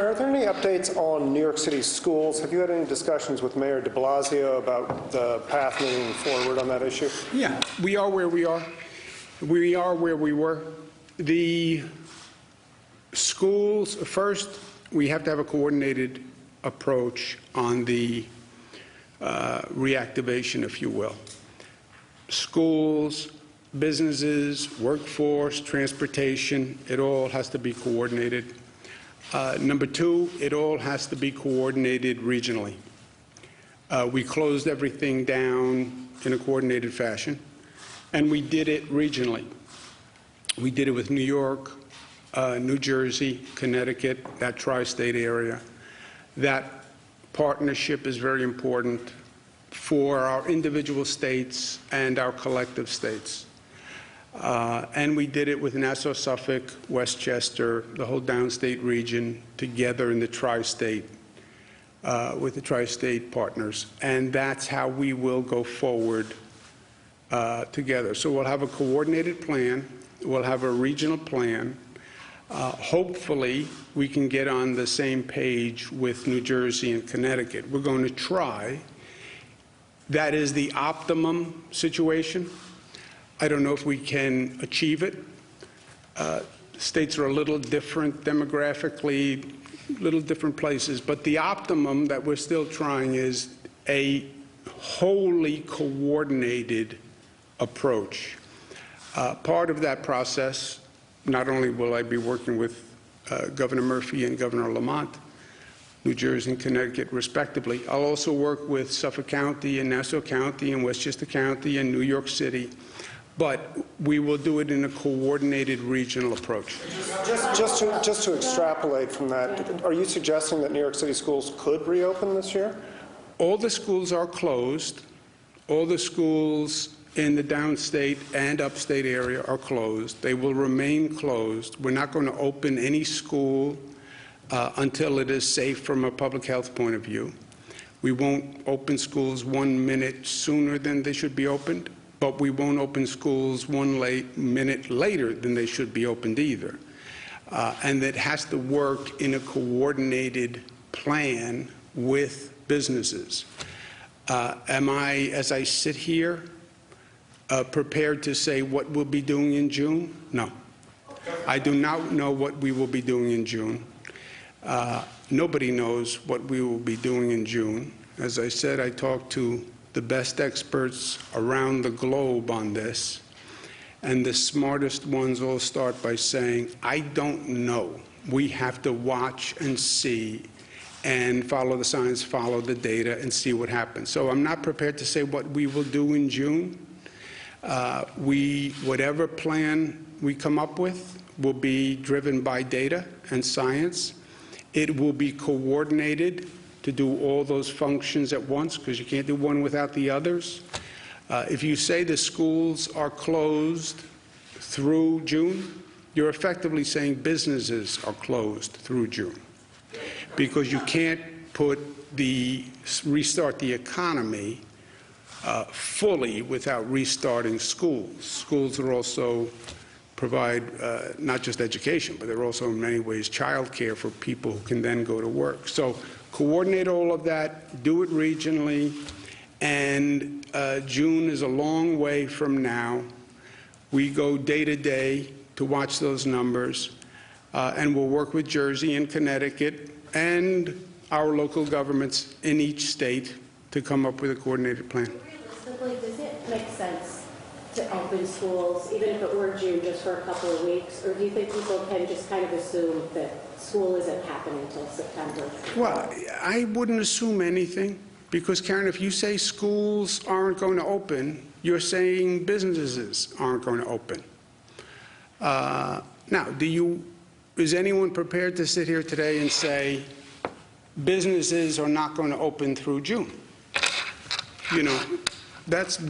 Mayor, are there any updates on New York City schools? Have you had any discussions with Mayor de Blasio about the path moving forward on that issue? Yeah, we are where we are. We are where we were. The schools, first, we have to have a coordinated approach on the reactivation, if you will. Schools, businesses, workforce, transportation, it all has to be coordinated. Number two, it all has to be coordinated regionally. We closed everything down in a coordinated fashion, and we did it regionally. We did it with New York, New Jersey, Connecticut, that tri-state area. That partnership is very important for our individual states and our collective states. And we did it with Nassau, Suffolk, Westchester, the whole downstate region together in the tri-state, with the tri-state partners. And that's how we will go forward together. So we'll have a coordinated plan. We'll have a regional plan. Hopefully, we can get on the same page with New Jersey and Connecticut. We're going to try. That is the optimum situation. I don't know if we can achieve it. States are a little different demographically, little different places, but the optimum that we're still trying is a wholly coordinated approach. Part of that process, not only will I be working with Governor Murphy and Governor Lamont, New Jersey and Connecticut respectively, I'll also work with Suffolk County and Nassau County and Westchester County and New York City, but we will do it in a coordinated regional approach. Just to extrapolate from that, are you suggesting that New York City schools could reopen this year? All the schools are closed. All the schools in the downstate and upstate area are closed. They will remain closed. We're not going to open any school until it is safe from a public health point of view. We won't open schools 1 minute sooner than they should be opened, but we won't open schools 1 minute later than they should be opened either. And it has to work in a coordinated plan with businesses. Am I, as I sit here, prepared to say what we'll be doing in June? No. I do not know what we will be doing in June. Nobody knows what we will be doing in June. As I said, I talked to the best experts around the globe on this, and the smartest ones all start by saying, I don't know. We have to watch and see and follow the science, follow the data, and see what happens. So I'm not prepared to say what we will do in June. Whatever plan we come up with will be driven by data and science. It will be coordinated to do all those functions at once, because you can't do one without the others. If you say the schools are closed through June, you're effectively saying businesses are closed through June, because you can't restart the economy fully without restarting schools. Schools are also provide not just education, but they're also in many ways child care for people who can then go to work. So coordinate all of that, do it regionally, and June is a long way from now. We go day to day to watch those numbers, and we'll work with Jersey and Connecticut and our local governments in each state to come up with a coordinated plan. Realistically, does it make sense to open schools, even if it were June, just for a couple of weeks? Or do you think people can just kind of assume that school isn't happening until September? Well, I wouldn't assume anything, because, Karen, if you say schools aren't going to open, you're saying businesses aren't going to open. Now, is anyone prepared to sit here today and say businesses are not going to open through June? You know,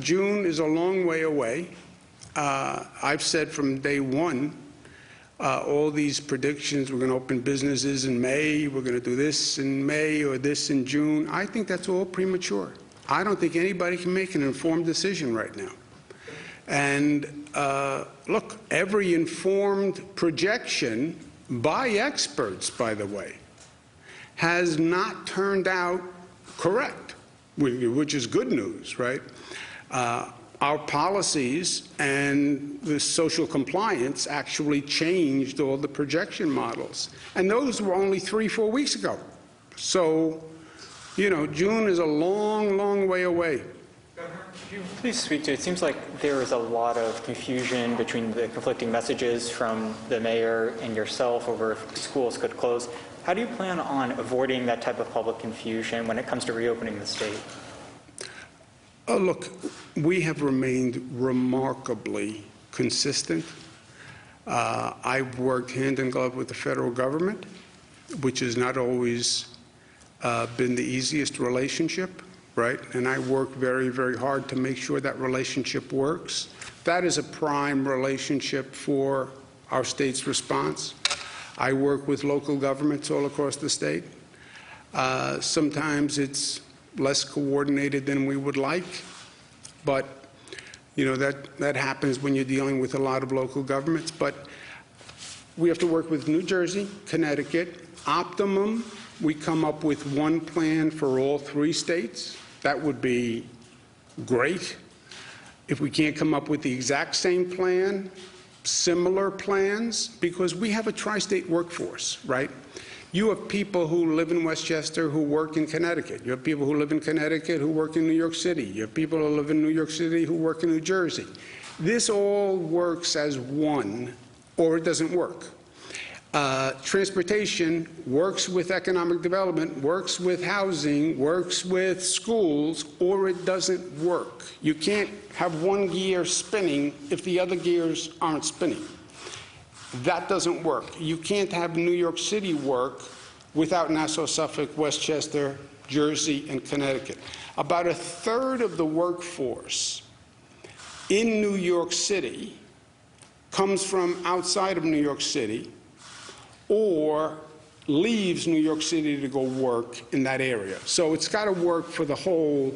June is a long way away. I've said from day one, all these predictions, we're going to open businesses in May, we're going to do this in May or this in June. I think that's all premature. I don't think anybody can make an informed decision right now. And look, every informed projection by experts, by the way, has not turned out correct, which is good news, right? Our policies and the social compliance actually changed all the projection models. And those were only 3-4 weeks ago. So, you know, June is a long, long way away. Governor, could you please speak to, it seems like there is a lot of confusion between the conflicting messages from the mayor and yourself over if schools could close. How do you plan on avoiding that type of public confusion when it comes to reopening the state? Look, we have remained remarkably consistent. I've worked hand in glove with the federal government, which has not always been the easiest relationship, right? And I work very, very hard to make sure that relationship works. That is a prime relationship for our state's response. I work with local governments all across the state. Sometimes it's less coordinated than we would like, but you know that happens when you're dealing with a lot of local governments. But we have to work with New Jersey, Connecticut. Optimum, we come up with one plan for all 3 states. That would be great. If we can't come up with the exact same plan, similar plans, because we have a tri-state workforce, right? You have people who live in Westchester who work in Connecticut. You have people who live in Connecticut who work in New York City. You have people who live in New York City who work in New Jersey. This all works as one, or it doesn't work. Transportation works with economic development, works with housing, works with schools, or it doesn't work. You can't have one gear spinning if the other gears aren't spinning. That doesn't work. You can't have New York City work without Nassau, Suffolk, Westchester, Jersey, and Connecticut. About a third of the workforce in New York City comes from outside of New York City or leaves New York City to go work in that area. So it's got to work for the whole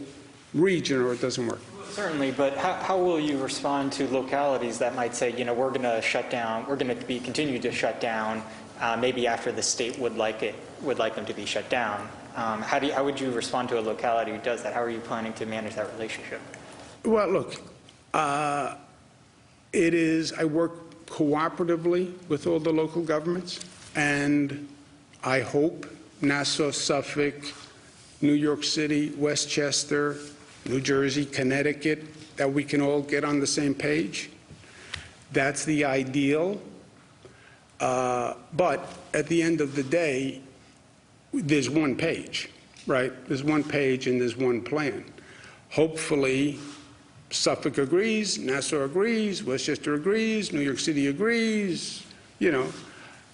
region or it doesn't work. Certainly, but how will you respond to localities that might say, you know, we're going to shut down, we're going to continue to shut down, maybe after the state would like them to be shut down? How would you respond to a locality who does that? How are you planning to manage that relationship? Well, look, I work cooperatively with all the local governments, and I hope Nassau, Suffolk, New York City, Westchester, New Jersey, Connecticut, that we can all get on the same page. That's the ideal. But at the end of the day, there's one page, right? There's one page and there's one plan. Hopefully, Suffolk agrees, Nassau agrees, Westchester agrees, New York City agrees, you know.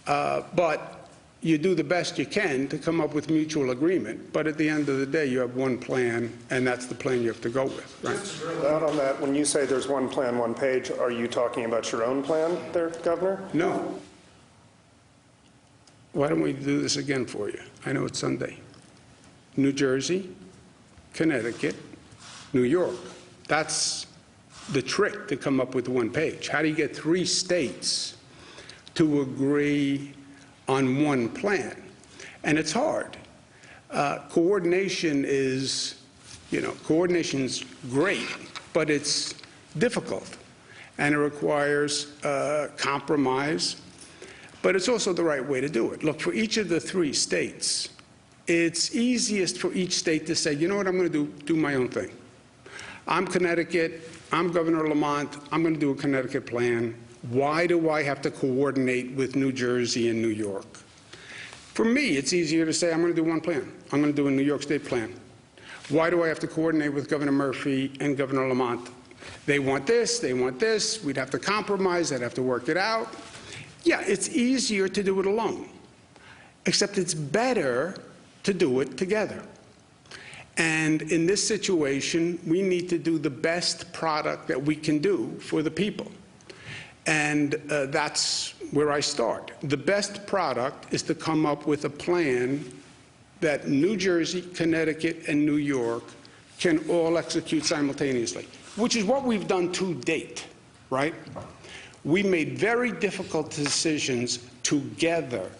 But you do the best you can to come up with mutual agreement. But at the end of the day, you have one plan, and that's the plan you have to go with, right? Out on that, when you say there's one plan, one page, are you talking about your own plan there, Governor? No. Why don't we do this again for you? I know it's Sunday. New Jersey, Connecticut, New York. That's the trick to come up with one page. How do you get 3 states to agree on one plan? And it's hard. Coordination is, coordination's great, but it's difficult. And it requires compromise, but it's also the right way to do it. Look, for each of the 3 states, it's easiest for each state to say, you know what, I'm going to do my own thing. I'm Connecticut, I'm Governor Lamont, I'm going to do a Connecticut plan. Why do I have to coordinate with New Jersey and New York? For me, it's easier to say I'm going to do one plan. I'm going to do a New York State plan. Why do I have to coordinate with Governor Murphy and Governor Lamont? They want this, they want this. We'd have to compromise. I'd have to work it out. Yeah, it's easier to do it alone, except it's better to do it together. And in this situation, we need to do the best product that we can do for the people. And that's where I start. The best product is to come up with a plan that New Jersey, Connecticut, and New York can all execute simultaneously, which is what we've done to date, right? We made very difficult decisions together,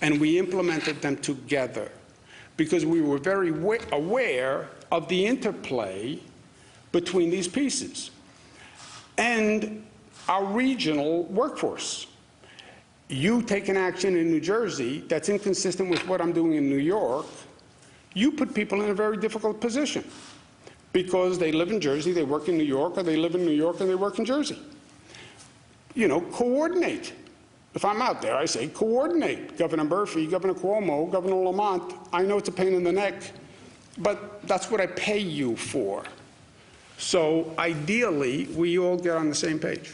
and we implemented them together. because we were very aware of the interplay between these pieces and our regional workforce. You take an action in New Jersey that's inconsistent with what I'm doing in New York, you put people in a very difficult position because they live in Jersey, they work in New York, or they live in New York and they work in Jersey. You know, coordinate. If I'm out there, I say coordinate. Governor Murphy, Governor Cuomo, Governor Lamont, I know it's a pain in the neck, but that's what I pay you for. So ideally, we all get on the same page.